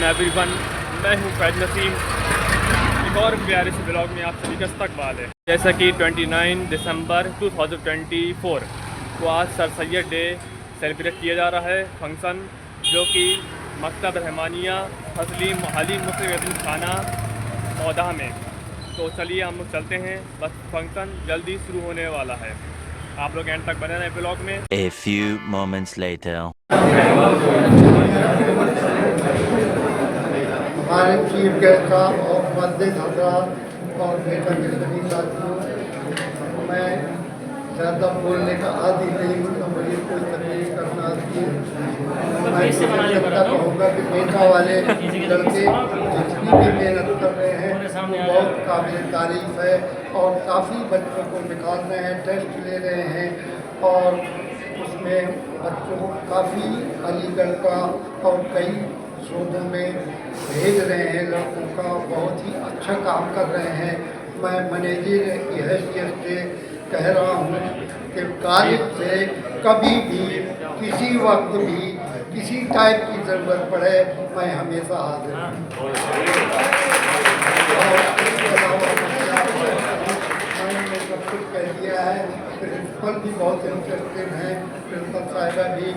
Everyone, मैं हूं फैज नसीम। एक और प्यारे से ब्लॉग में आप सभी का इस्तकबाल है। जैसा कि 29 दिसंबर 2024 को आज सर सैयद डे सेलिब्रेट किया जा रहा है फंक्शन, जो कि मकतब रहमानिया हलीम मुस्लिम यतीम खाना मौदा में। तो चलिए हम लोग चलते हैं, बस फंक्शन जल्दी शुरू होने वाला है। आप लोग एंड तक बने रहें ब्लॉग में। A few moments later. हमारे चीफ गेस्ट साहब और मस्जिद हजरात और बेटा के सभी साथियों, मैं ज़्यादा बोलने का आदि नहीं हूँ, तो मुझे कोई तकलीफ करना आती है। मैं कहूँगा कि बेटा वाले लड़के जितनी भी मेहनत कर रहे हैं वो बहुत काबिल तारीफ है, और काफ़ी बच्चों को निकाल रहे हैं, टेस्ट ले रहे हैं, और उसमें बच्चों को काफ़ी अलीगढ़ का और कई शोधों में भेज रहे हैं लड़कों का। बहुत ही अच्छा काम कर रहे हैं। मैं मैनेजर की हैसियत से कह रहा हूँ कि कॉलेज से कभी भी किसी वक्त भी किसी टाइप की ज़रूरत पड़े, मैं हमेशा हाजिर हूँ। मैंने सब कुछ कह दिया है। प्रिंसिपल भी बहुत इंटरेस्टेड हैं, प्रिंसिपल साहिबा भी,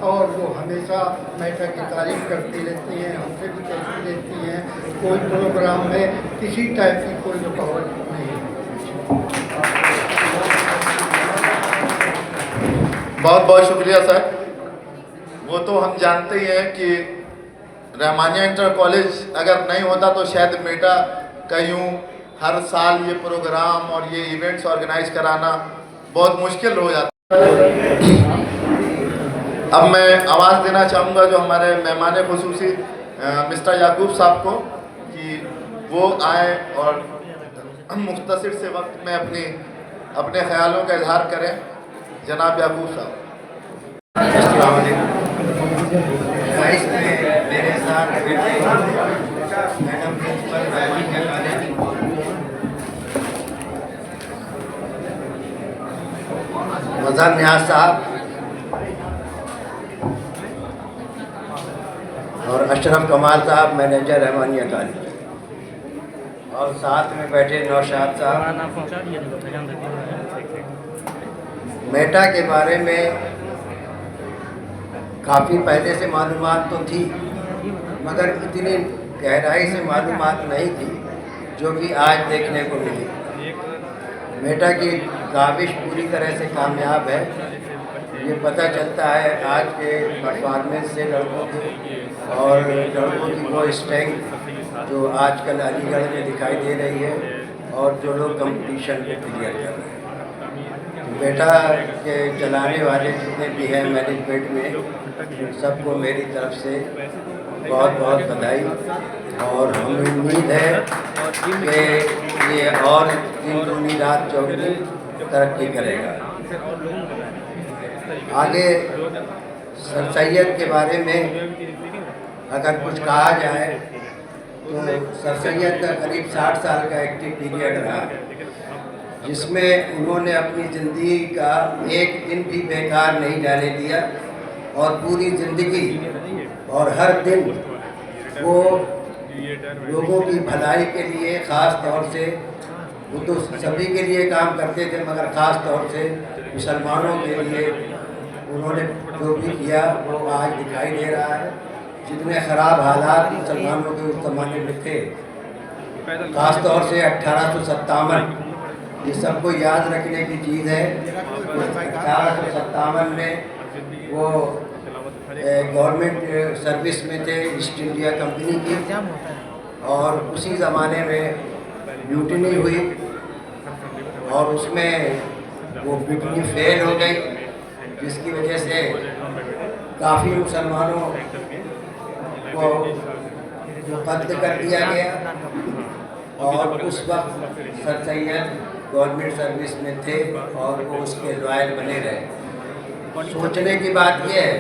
और वो हमेशा मेटा की तारीफ करती रहती हैं, हमसे भी कहती रहती हैं। कोई प्रोग्राम में किसी टाइप की कोई रुकावट नहीं है। बहुत बहुत शुक्रिया सर। वो तो हम जानते ही हैं कि रहमानिया इंटर कॉलेज अगर नहीं होता तो शायद मेटा का यूँ हर साल ये प्रोग्राम और ये इवेंट्स ऑर्गेनाइज कराना बहुत मुश्किल हो जाता है। अब मैं आवाज़ देना चाहूँगा जो हमारे मेहमान खुसूसी मिस्टर याकूब साहब को, कि वो आए और मुख्तसर से वक्त में अपने ख्यालों का इजहार करें। जनाब याकूब साहब। अस्सलाम वालेकुम। मेरे साथ madam principal Rahmania college, Mazhar Niyaz साहब और अशरफ कमाल साहब, मैनेजर रहमानिया कॉलेज, और साथ में बैठे नौशाद साहब। मेटा के बारे में काफ़ी पहले से मालूमात तो थी, मगर इतनी गहराई से मालूमात नहीं थी जो कि आज देखने को मिली। मेटा की काविश पूरी तरह से कामयाब है। ये पता चलता है आज के परफॉर्मेंस से लड़कों की, और लड़कों की वो स्ट्रेंथ जो आजकल अलीगढ़ में दिखाई दे रही है, और जो लोग कंपटीशन को क्लियर कर रहे हैं। बेटा के चलाने वाले जितने भी हैं मैनेजमेंट में, सबको मेरी तरफ से बहुत बहुत बधाई, और हमें उम्मीद है कि ये और दिन दूनी रात चौगुनी तरक्की करेगा। आगे सर सैयद के बारे में अगर कुछ कहा जाए तो सर सैयद का करीब 60 साल का एक्टिव पीरियड रहा, जिसमें उन्होंने अपनी ज़िंदगी का एक दिन भी बेकार नहीं जाने दिया, और पूरी ज़िंदगी और हर दिन वो लोगों की भलाई के लिए, ख़ास तौर से वो तो सभी के लिए काम करते थे, मगर ख़ास तौर से मुसलमानों के लिए उन्होंने जो भी किया वो आज दिखाई दे रहा है। जितने ख़राब हालात मुसलमानों के उस ज़माने में थे, ख़ास तौर से 1857, ये सबको याद रखने की चीज़ है। 1857 में वो गवर्नमेंट सर्विस में थे ईस्ट इंडिया कंपनी की, और उसी ज़माने में म्यूटिनी हुई, और उसमें वो म्यूटिनी फेल हो गई, जिसकी वजह से काफ़ी मुसलमानों को कत्ल कर दिया गया। और उस वक्त सर सैयद गवर्नमेंट सर्विस में थे, और वो उसके लॉयल बने रहे। सोचने की बात यह है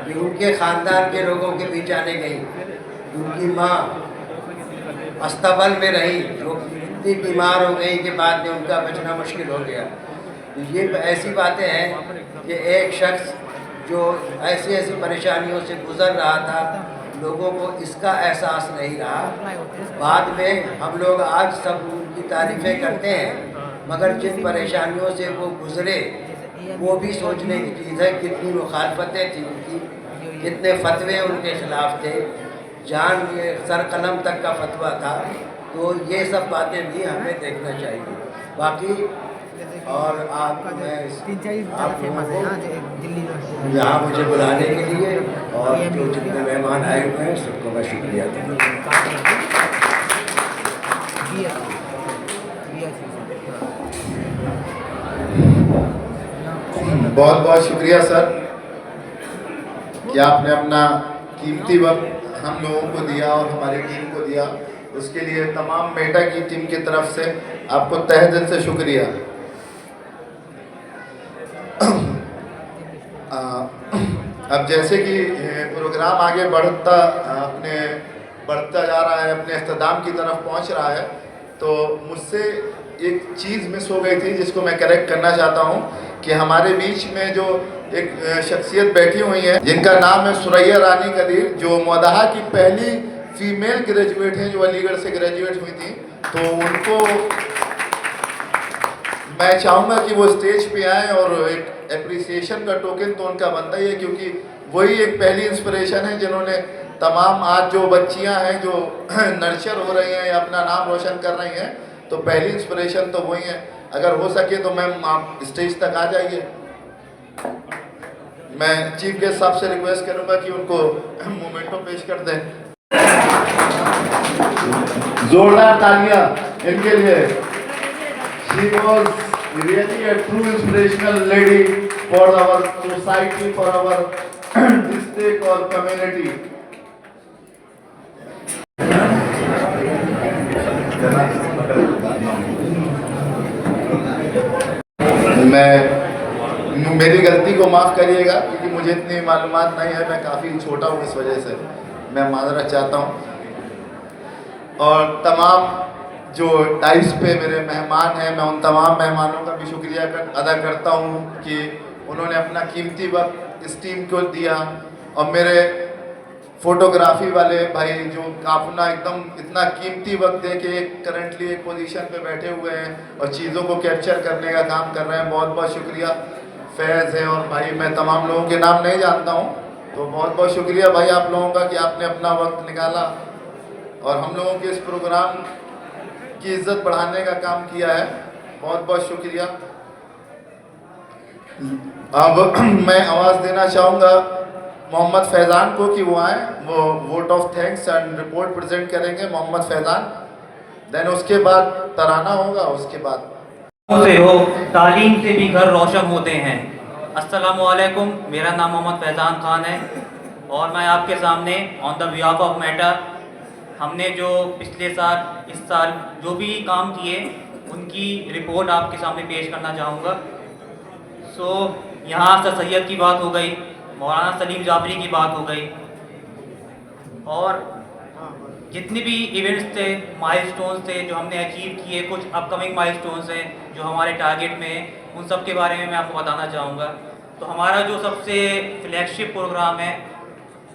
कि उनके ख़ानदान के लोगों के बीच आने गई, उनकी माँ अस्तबल में रही, जो इतनी बीमार हो गई कि बाद में उनका बचना मुश्किल हो गया। ये ऐसी बातें हैं कि एक शख्स जो ऐसी ऐसी परेशानियों से गुज़र रहा था, लोगों को इसका एहसास नहीं रहा। बाद में हम लोग आज सब उनकी तारीफ़ें करते हैं, मगर जिन परेशानियों से वो गुज़रे वो भी सोचने की चीज़ है। कितनी मुखालफतें थी उनकी, कितने फतवे उनके खिलाफ थे, जान सर कलम तक का फतवा था। तो ये सब बातें भी हमें देखना चाहिए। बाकी और आप यहाँ मुझे बुलाने के लिए और जो जितने मेहमान आए हुए हैं सबको मैं शुक्रिया दूँ। बहुत बहुत शुक्रिया सर कि आपने अपना कीमती वक्त हम लोगों को दिया और हमारी टीम को दिया। उसके लिए तमाम मेटा की टीम की तरफ से आपको तहे दिल से शुक्रिया। अब जैसे कि प्रोग्राम आगे बढ़ता जा रहा है, अपने अख्ताम की तरफ पहुंच रहा है, तो मुझसे एक चीज़ मिस हो गई थी जिसको मैं करेक्ट करना चाहता हूं कि हमारे बीच में जो एक शख्सियत बैठी हुई है जिनका नाम है सुरैया रानी कदीर, जो मौदाहा की पहली फीमेल ग्रेजुएट हैं जो अलीगढ़ से ग्रेजुएट हुई थी। तो उनको मैं चाहूँगा कि वो स्टेज पे आए और एक एप्रिसिएशन का टोकन तो उनका बनता ही है, क्योंकि वही एक पहली इंस्पिरेशन है जिन्होंने तमाम आज जो बच्चियां हैं जो नर्चर हो रही हैं या अपना नाम रोशन कर रही हैं, तो पहली इंस्पिरेशन तो वही है। अगर हो सके तो मैम आप स्टेज तक आ जाइए। मैं चीफ गेस्ट साहब से रिक्वेस्ट करूंगा कि उनको मोमेंटो पेश कर दें। जोरदार तालियां इनके लिए। She was really a true inspirational lady for our society, for our district or community. मेरी गलती को माफ़ करिएगा क्योंकि मुझे इतनी मालूमात नहीं है, मैं काफ़ी छोटा हूँ, इस वजह से मैं माजरत चाहता हूँ। और तमाम जो डाइस पे मेरे मेहमान हैं, मैं उन तमाम मेहमानों का भी शुक्रिया अदा करता हूँ कि उन्होंने अपना कीमती वक्त इस टीम को दिया। और मेरे फोटोग्राफी वाले भाई जो अपना एकदम इतना कीमती वक्त दे के करंटली एक पोजीशन पे बैठे हुए हैं और चीज़ों को कैप्चर करने का काम कर रहे हैं, बहुत बहुत शुक्रिया। फैज़ है और भाई, मैं तमाम लोगों के नाम नहीं जानता हूँ, तो बहुत बहुत शुक्रिया भाई आप लोगों का कि आपने अपना वक्त निकाला और हम लोगों के इस प्रोग्राम की इज्जत बढ़ाने का काम किया है। बहुत बहुत शुक्रिया। अब मैं आवाज़ देना चाहूँगा मोहम्मद फैज़ान को कि वो आए, वो vote of thanks and report present करेंगे। मोहम्मद फैज़ान, देन उसके बाद तराना होगा, उसके बाद से हो तालीम से भी घर रोशन होते हैं। अस्सलामु अलैकुम, मेरा नाम मोहम्मद फैज़ान खान है और मैं आपके सामने on the behalf of matter हमने जो पिछले साल इस साल जो भी काम किए उनकी रिपोर्ट आपके सामने पेश करना चाहूँगा। यहाँ सर सैयद की बात हो गई, मौलाना सलीम जाफरी की बात हो गई और जितने भी इवेंट्स थे, माइलस्टोन्स थे जो हमने अचीव किए, कुछ अपकमिंग माइलस्टोन्स हैं जो हमारे टारगेट में हैं, उन सब के बारे में मैं आपको बताना चाहूँगा। तो हमारा जो सबसे फ्लैगशिप प्रोग्राम है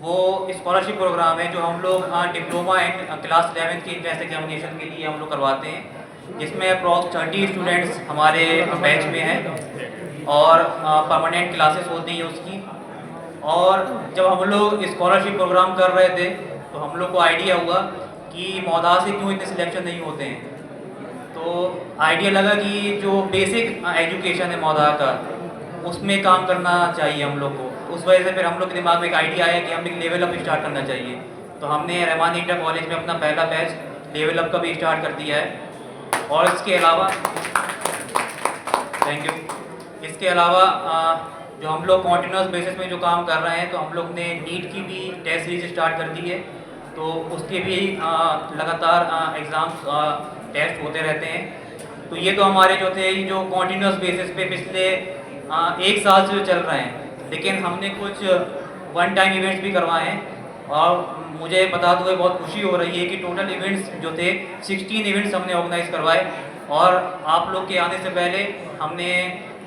वो स्कॉलरशिप प्रोग्राम है जो हम लोग डिप्लोमा एंड क्लास 11 की इंट्रेंस एग्जामिनेशन के लिए हम लोग करवाते हैं, जिसमें अप्रॉक्स 30 स्टूडेंट्स हमारे बैच में हैं और परमानेंट क्लासेस होती हैं उसकी। और जब हम लोग स्कॉलरशिप प्रोग्राम कर रहे थे तो हम लोग को आइडिया हुआ कि मौदाहा से क्यों इतने सिलेक्शन नहीं होते हैं। तो आइडिया लगा कि जो बेसिक एजुकेशन है मौदाहा का उसमें काम करना चाहिए हम लोग को। उस वजह से फिर हम लोग के दिमाग में एक आइडिया आया कि हमें लेवल अप स्टार्ट करना चाहिए। तो हमने रहमान इंटर कॉलेज में अपना पहला बैच लेवल अप का भी स्टार्ट कर दिया है। और इसके अलावा थैंक यू, इसके अलावा जो हम लोग कॉन्टिन्यूस बेसिस में जो काम कर रहे हैं, तो हम लोग ने नीट की भी टेस्ट सीरीज स्टार्ट कर दी है, तो उसके भी लगातार एग्ज़ाम्स टेस्ट होते रहते हैं। तो ये तो हमारे जो थे जो कॉन्टिन्यूस बेसिस पे पिछले 1 साल से जो चल रहे हैं, लेकिन हमने कुछ वन टाइम इवेंट्स भी करवाए हैं और मुझे बताते हुए बहुत खुशी हो रही है कि टोटल इवेंट्स जो थे 16 इवेंट्स हमने ऑर्गेनाइज करवाए और आप लोग के आने से पहले हमने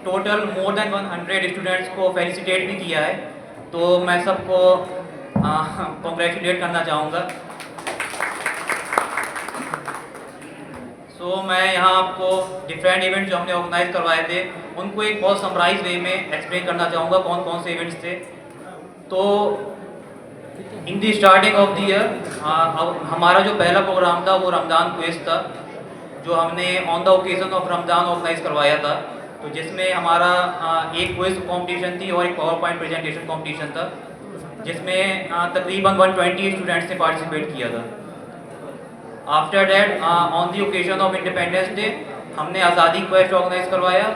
टोटल मोर देन 100 स्टूडेंट्स को फेलिसिटेट भी किया है। तो मैं सबको कॉन्ग्रेचुलेट करना चाहूँगा। सो मैं यहाँ आपको डिफरेंट इवेंट जो हमने ऑर्गेनाइज करवाए थे उनको एक बहुत समराइज वे में एक्सप्लेन करना चाहूँगा कौन कौन से इवेंट्स थे। तो in the starting of the year हमारा जो पहला प्रोग्राम था वो रमज़ान क्विज था, जो हमने on the occasion of Ramzan organise करवाया था। तो जिसमें हमारा एक क्विज कंपटीशन थी और एक पावर पॉइंट प्रेजेंटेशन कंपटीशन था, जिसमें तकरीबन 120 स्टूडेंट्स ने पार्टिसिपेट किया था। After that on the occasion of independence day हमने आज़ादी क्वेस्ट ऑर्गेनाइज करवाया,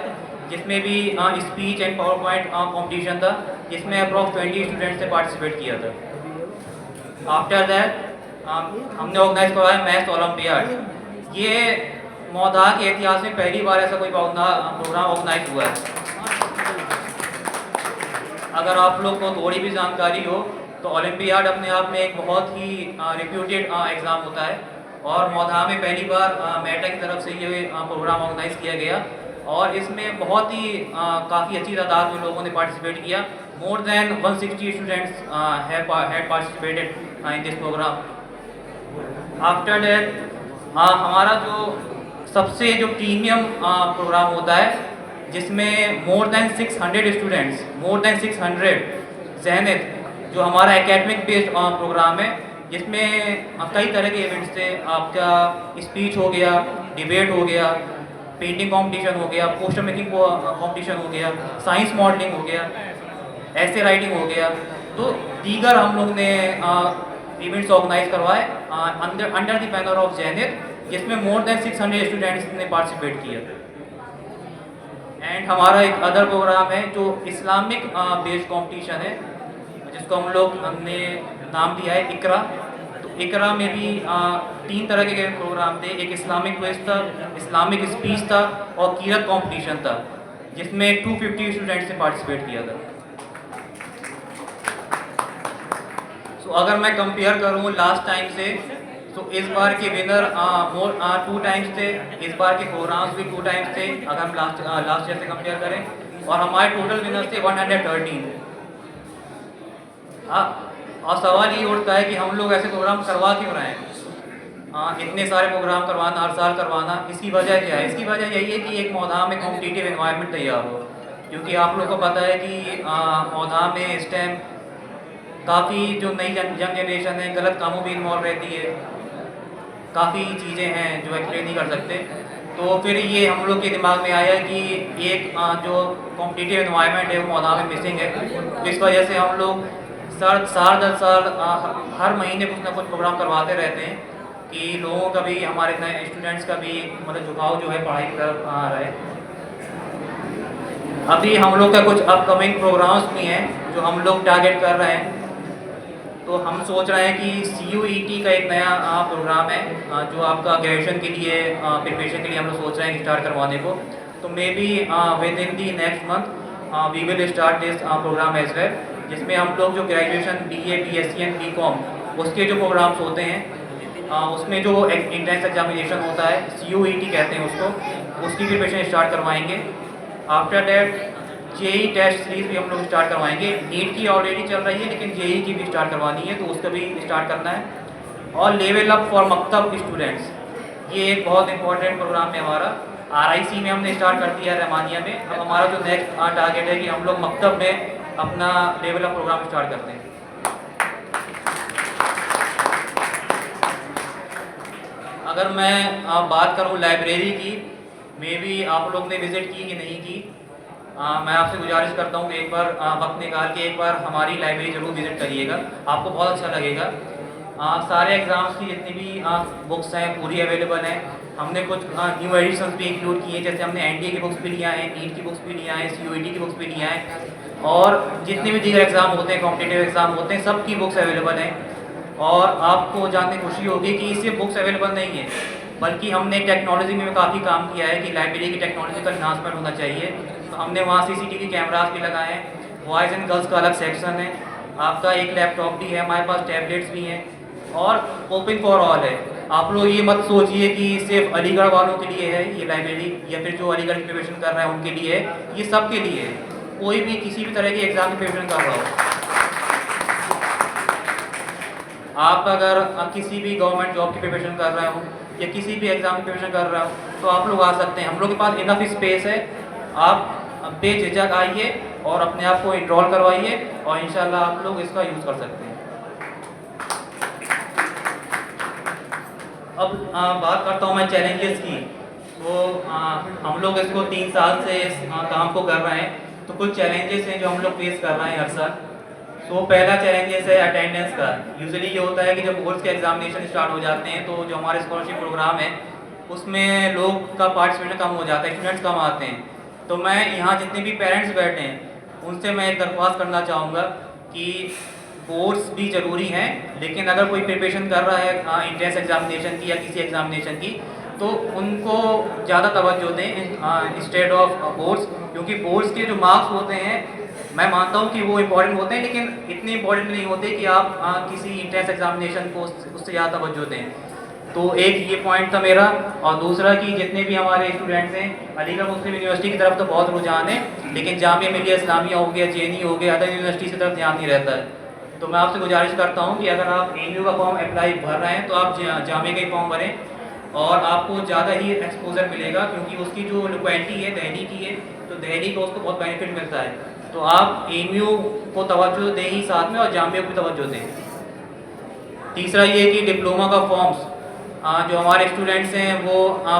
जिसमें भी speech and power point competition था, जिसमें अप्रॉक्स 20 स्टूडेंट्स ने पार्टिसिपेट किया था। आफ्टर दैट हमने ऑर्गेनाइज करवाया मैथ्स ओलंपियाड। ये मौदा के इतिहास में पहली बार ऐसा कोई प्रोग्राम ऑर्गेनाइज हुआ है। अगर आप लोग को थोड़ी भी जानकारी हो तो ओलंपियाड अपने आप में एक बहुत ही रिप्यूटेड एग्ज़ाम होता है, और मौदा में पहली बार मेटा की तरफ से ये प्रोग्राम ऑर्गेनाइज किया गया, और इसमें बहुत ही काफ़ी अच्छी तादाद में लोगों ने पार्टिसिपेट किया। More than 160 students had participated in this programme. After that हमारा जो सबसे जो प्रीमियम प्रोग्राम होता है, जिसमें more than 600 students, more than 600 ज़हनियत, जो हमारा एकेडमिक बेस्ड प्रोग्राम है, जिसमें कई तरह के इवेंट्स थे। आपका स्पीच हो गया, डिबेट हो गया, पेंटिंग कंपटीशन हो गया, पोस्टर मेकिंग कंपटीशन हो गया, साइंस मॉडलिंग हो गया, ऐसे राइटिंग हो गया। तो दीगर हम लोग ने इवेंट्स ऑर्गेनाइज करवाए अंडर द बैनर ऑफ ज़हनियत, जिसमें मोर देन 600 स्टूडेंट्स ने पार्टिसिपेट किया। एंड हमारा एक अदर प्रोग्राम है जो इस्लामिक बेस्ड कंपटीशन है, जिसको हमने नाम दिया है इकरा। तो इकरा में भी 3 तरह के प्रोग्राम थे। एक इस्लामिक क्विज था, इस्लामिक स्पीच था और कीरत कंपटीशन था, जिसमें 250 स्टूडेंट्स ने पार्टिसिपेट किया था। सो अगर मैं कंपेयर करूँ लास्ट टाइम से, तो इस बार के विनर 2 टाइम्स थे, इस बार के प्रोग्राम्स भी 2 टाइम्स थे अगर हम लास्ट ईयर से कंपेयर करें, और हमारे टोटल विनर्स थे 113। और सवाल ये उठता है कि हम लोग ऐसे प्रोग्राम करवा क्यों रहे हैं, इतने सारे प्रोग्राम करवाना, हर साल करवाना, इसकी वजह क्या है? इसकी वजह यही है कि एक मौदा में कॉम्पिटिटिव एनवायरनमेंट तैयार हो। क्योंकि आप लोग को पता है कि मौदा में इस टाइम काफ़ी जो नई यंग जनरेशन है गलत कामों में इन्वॉल्व रहती है, काफ़ी चीज़ें हैं जो एक्सप्लेन नहीं कर सकते। तो फिर ये हम लोग के दिमाग में आया कि एक जो कॉम्पिटिटिव एनवायरनमेंट है वो मौदा में मिसिंग है। तो इस वजह से हम लोग साल दर साल हर महीने कुछ ना कुछ प्रोग्राम करवाते रहते हैं कि लोगों का भी, हमारे नए स्टूडेंट्स का भी मतलब झुकाव जो है पढ़ाई की तरफ आ रहा है। अभी हम लोग का कुछ अपकमिंग प्रोग्राम्स भी हैं जो हम लोग टारगेट कर रहे हैं। तो हम सोच रहे हैं कि CUET का एक नया प्रोग्राम है जो आपका ग्रेजुएशन के लिए प्रिपरेशन के लिए हम लोग सोच रहे हैं स्टार्ट करवाने को। तो maybe within the next month we will start this programme as well, जिसमें हम लोग जो graduation BA BSc and BCom उसके जो प्रोग्राम्स होते हैं उसमें जो एंट्रेंस एग्जामिनेशन होता है CUET कहते हैं उसको, उसकी प्रिपरेशन स्टार्ट करवाएंगे। After that JEE test series भी हम लोग स्टार्ट करवाएंगे। नीट की ऑलरेडी चल रही है, लेकिन JEE की भी स्टार्ट करवानी है, तो उसका भी स्टार्ट करना है। और लेवल अप फॉर मकतब स्टूडेंट्स, ये एक बहुत इंपॉर्टेंट प्रोग्राम है हमारा। RIC में हमने स्टार्ट कर दिया है रहमानिया में। अब हमारा जो नेक्स्ट टारगेट है कि हम लोग मकतब में अपना लेवल अप प्रोग्राम स्टार्ट करते हैं। अगर मैं बात करूँ लाइब्रेरी की, मे बी आप लोग ने विज़िट की कि नहीं की, मैं आपसे गुजारिश करता हूँ कि एक बार वक्त निकाल के एक बार हमारी लाइब्रेरी ज़रूर विज़िट करिएगा, आपको बहुत अच्छा लगेगा। सारे एग्ज़ाम्स की जितनी भी बुक्स हैं पूरी अवेलेबल हैं। हमने कुछ न्यू एडिशंस भी इंक्लूड किए, जैसे हमने NDA की बुक्स भी लिया है, नीट की बुक्स भी लिया है, CUET की बुक्स भी लिया है, और जितने भी दीगर एग्ज़ाम होते हैं, कॉम्पिटिटिव एग्ज़ाम होते हैं, सब की बुक्स अवेलेबल हैं। और आपको जानने खुशी होगी कि सिर्फ बुक्स अवेलेबल नहीं है, बल्कि हमने टेक्नोलॉजी में काफ़ी काम किया है कि लाइब्रेरी की टेक्नोलॉजी का इन्हांसमेंट होना चाहिए। तो हमने वहाँ CCTV कैमरास भी लगाए हैं, बॉयज़ एंड गर्ल्स का अलग सेक्शन है, आपका एक लैपटॉप भी है, हमारे पास टैबलेट्स भी हैं, और ओपन फॉर ऑल है। आप लोग ये मत सोचिए कि सिर्फ अलीगढ़ वालों के लिए है ये लाइब्रेरी, या फिर जो अलीगढ़ की प्रिपरेशन कर रहे हैं उनके लिए है, ये सब के लिए है। कोई भी किसी भी तरह की एग्ज़ाम की प्रिपरेशन कर रहा हो, आप अगर किसी भी गवर्नमेंट जॉब की प्रिपरेशन कर रहे हो या किसी भी एग्ज़ाम की प्रिपरेशन कर रहे हो तो आप लोग आ सकते हैं। हम लोग के पास इनफ स्पेस है। आप बेझिझक आइए और अपने आप को इनरोल करवाइए और इंशाल्लाह आप लोग इसका यूज़ कर सकते हैं। अब बात करता हूँ मैं चैलेंजेस की। तो हम लोग इसको 3 साल से इस काम को कर रहे हैं, तो कुछ चैलेंजेस हैं जो हम लोग फेस कर रहे हैं हर साल। तो पहला चैलेंजेस है अटेंडेंस का। यूजुअली ये होता है कि जब बोर्ड्स के एग्जामिनेशन स्टार्ट हो जाते हैं तो जो हमारे स्कॉलरशिप प्रोग्राम है उसमें लोग का पार्टिसिपेशन कम हो जाता है, स्टूडेंट्स कम आते हैं। तो मैं यहाँ जितने भी पेरेंट्स बैठे हैं उनसे मैं एक दरख्वास्त करना चाहूँगा कि बोर्ड्स भी ज़रूरी हैं, लेकिन अगर कोई प्रिपरेशन कर रहा है इंट्रेंस एग्जामिनेशन की या किसी एग्जामिनेशन की तो उनको ज़्यादा तवज्जो दें इंस्टेड ऑफ बोर्ड्स, क्योंकि बोर्ड्स के जो मार्क्स होते हैं मैं मानता हूँ कि वो इम्पॉर्टेंट होते हैं, लेकिन इतने इम्पॉर्टेंट नहीं होते कि आप किसी इंट्रेंस एग्जामिनेशन को उससे ज़्यादा तवज्जो दें। तो एक ये पॉइंट था मेरा। और दूसरा कि जितने भी हमारे स्टूडेंट्स हैं, अलीगढ़ मुस्लिम यूनिवर्सिटी की तरफ तो बहुत रुझान है, लेकिन जामिया मिलिया इस्लामिया हो गया, JNU हो गया, अदर यूनिवर्सिटी की तरफ ध्यान नहीं रहता है। तो मैं आपसे गुजारिश करता हूँ कि अगर आप AMU का फॉर्म अप्लाई भर रहे हैं तो आप जामिया का ही फॉर्म भरें और आपको ज़्यादा ही एक्सपोजर मिलेगा, क्योंकि उसकी जो लोकेलिटी है दिल्ली की है, तो दिल्ली का उसको बहुत बेनिफिट मिलता है। तो आप AMU को तवज्जो दें ही साथ में और जामिया को भी तवज्जो दें। तीसरा ये कि डिप्लोमा का फॉर्म्स, जो हमारे स्टूडेंट्स हैं वो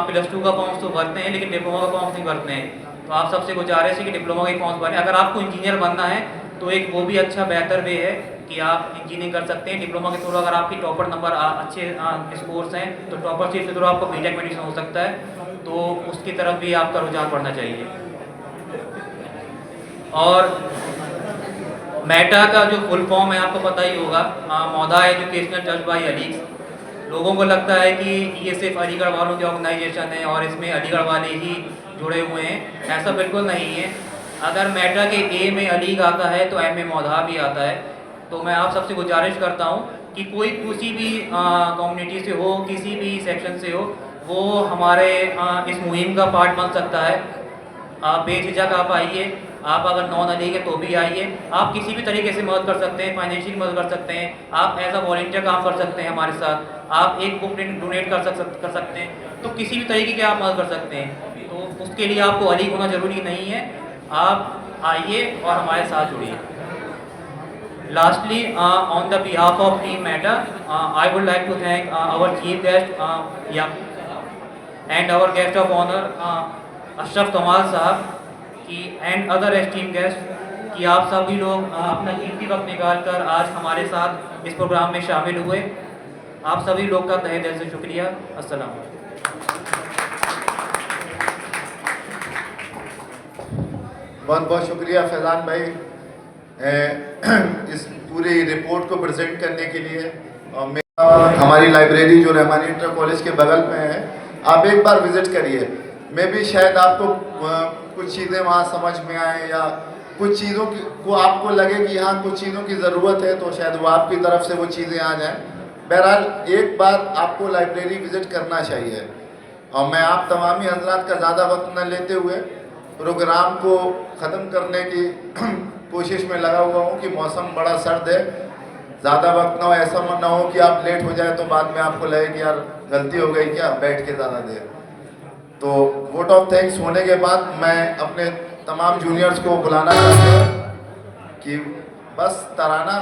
+2 का फॉर्म्स तो भरते हैं लेकिन डिप्लोमा का फॉर्म्स नहीं भरते हैं। तो आप सबसे गुजारिश है कि डिप्लोमा के फॉर्म्स भरें। अगर आपको इंजीनियर बनना है तो एक वो भी अच्छा बेहतर वे है कि आप इंजीनियरिंग कर सकते हैं डिप्लोमा के थ्रू। अगर आपकी टॉपर नंबर अच्छे स्कोर्स हैं तो टॉपर सीट के थ्रू आपको बीटेक मेडिसिन हो सकता है, तो उसकी तरफ भी आपका रुझान बढ़ना चाहिए। और मेटा का जो फुल फॉर्म है आपको पता ही होगा, मौदा एजुकेशनल ट्रस्ट बाय अलीग्स। लोगों को लगता है कि ये सिर्फ अलीगढ़ वालों की ऑर्गेनाइजेशन है और इसमें अलीगढ़ वाले ही जुड़े हुए हैं। ऐसा बिल्कुल नहीं है। अगर मेटा के A में अलीग आता है तो M में मौदा भी आता है। तो मैं आप सबसे गुजारिश करता हूँ कि कोई किसी भी कम्युनिटी से हो, किसी भी सेक्शन से हो, वो हमारे इस मुहिम का पार्ट बन सकता है। आप बेझिझक आप आइए। आप अगर नॉन अलीग है तो भी आइए। आप किसी भी तरीके से मदद कर सकते हैं, फाइनेंशियल मदद कर सकते हैं, आप एज अ वॉलंटियर काम कर सकते हैं हमारे साथ, आप एक बुक डोनेट कर सकते हैं। तो किसी भी तरीके की आप मदद कर सकते हैं। तो उसके लिए आपको अलीग होना ज़रूरी नहीं है। आप आइए और हमारे साथ जुड़िए। Lastly, on the behalf of Team Meta, I would like to thank our chief guest and our guest of honor, Ashraf कमाल साहब की, and other esteemed guests कि आप सभी लोग अपना कीमती वक्त निकाल कर आज हमारे साथ इस प्रोग्राम में शामिल हुए। आप सभी लोग का तहे दिल से शुक्रिया। अस्सलाम। बहुत बहुत शुक्रिया फैज़ान भाई इस पूरी रिपोर्ट को प्रेजेंट करने के लिए। और मेरा हमारी लाइब्रेरी जो रहमानी इंटर कॉलेज के बगल में है, आप एक बार विज़िट करिए। मैं भी शायद आपको कुछ चीज़ें वहाँ समझ में आए या कुछ चीज़ों को आपको लगे कि हाँ कुछ चीज़ों की ज़रूरत है, तो शायद वो आपकी तरफ से वो चीज़ें आ जाएं। बहरहाल एक बार आपको लाइब्रेरी विज़िट करना चाहिए। और मैं आप तमामी हजरात का ज़्यादा वक्त न लेते हुए प्रोग्राम को ख़त्म करने की कोशिश में लगा हुआ हूँ कि मौसम बड़ा सर्द है, ज़्यादा वक्त ना हो, ऐसा ना हो कि आप लेट हो जाए तो बाद में आपको लगे कि यार गलती हो गई क्या बैठ के ज़्यादा देर। तो वोट ऑफ थैंक्स होने के बाद मैं अपने तमाम जूनियर्स को बुलाना चाहता हूँ कि बस तराना